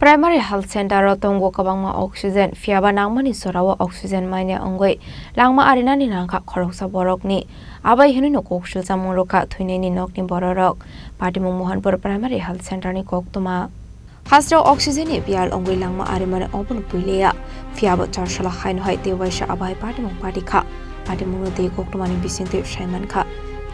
Primary Health Centero Tongo Kwbangma oxygen Phiyaba Nangmani jorao oxygen Manya Wngwi Langma Arinani Nangkha Khoroksa Borokni Abohai no Koksilsamung Rwkha Thwinai ni nokni bororok Patimung Mohanpur Primary Health Center ni Koktwma Hasro oxygen ni bial Wngwi Langma Arinani obun puileya Phiyaba charshala haino hai tewaisa Abohai Patimung Patikha Patimung no te Koktwma ni bisinte Saimankha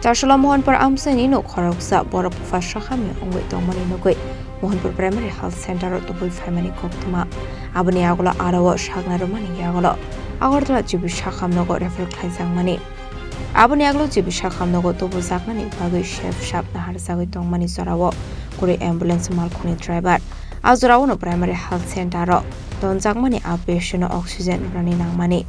charshala Mohanpur amsani no Khoroksa borok fashakhami Wngwi Tongmani nokoi Mohanpur Primary Health Centero Tongtwtwi Family Koktwma Aboni agola arawa shagnarumani yagola Agortla jibi shakhamnogo refer Nangmani Aboni aglo jibi shakhamnogo tobu zaknani bagui chef shop na harsagui tongmani jorao kuri ambulance malkhoni driver azorao no Primary Health Centero tonjakmani patient oxygen rani Nangmani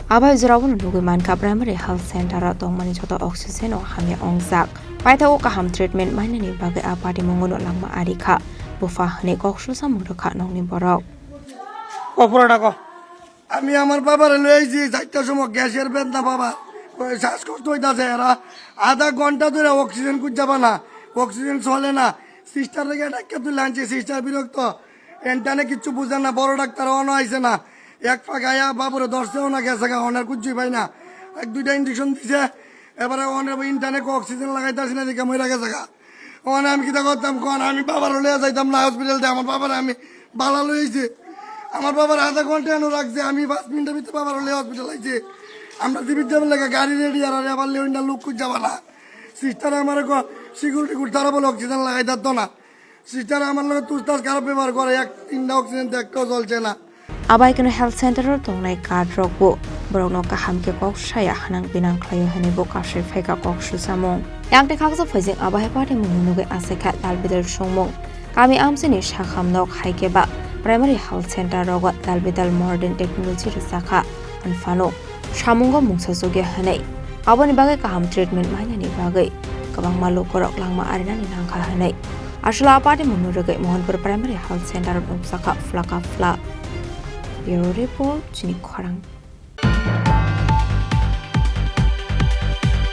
Abohai jorao no nugui manka Primary Health Centero tongmani joto oxygen o hamya ongjak Paitao kaham treatment Manya ni bagai Patimung no Langma arikha bufa hne Koksilsamung Rwkha nongni borok অপরাধ আমি আমার বাবার লইছি 4টার সময় গ্যাসের বেদনা বাবা শ্বাসকষ্ট হইতাছে এরা আধা ঘন্টা ধরে অক্সিজেন খুঁজে না অক্সিজেন চলে না সিস্টার থেকে ডাক্তার তুলে আনছে সিস্টার বিরক্ত এন্টানে কিচ্ছু বুঝে না বড় ডাক্তার অনো আইছে না এক ফাঁকায়া বাবুরে ধরছেও না গেছে অনার কুচ্ছুই পাই না এক দুইটা ইঞ্জেকশন দিছে এবারে অনেক ইন্টারনে অক্সিজেন লাগাইতেছি না দেখে মরে গেছে ওখানে আমি কিতা করতাম কন আমি বাবার লইয়া যাইতাম না হসপিটাল দিয়ে আমার বাবার আমি বালা লইছি আমার বাবার আধা ঘন্টা এনে রাখছে আমি 5 মিনিটের ভিতরে বাবার লইয়া হসপিটাল আইছি আমরা জীবিত যাবার লেগে গাড়ি রেডি আর আবার লেউন্ডা লোক খুঁজ যাবা না সিস্টার আমার সিকিউরিটি গুড তারা বলে অক্সিজেন লাগাই দিত না সিস্টার আমার লগে তুস্তাস খারাপ ব্যবহার করে এক 3টা অক্সিজেন একটাও চলছে না Abohai kono health center tongnai card rokbo borokno kahamke koksaya hanang binang khlayo hene bo kashe phaika Koksilsamung yangte khaksa phajing Abohai Patimung nuge asekha dalbidal songmung kami amsini shakhamnok haikeba Primary Health Center roga dalbidal modern technology risakha an Phano shamungo mungsasoge hanai aboni bagai kaham treatment Manya ni bagai Kwbangma lokorok Langma Arinani Nangkha hanai ashla Patimung nuge Mohanpur Primary Health Center ungsakha flaka fla Bureau Report Chini Khorang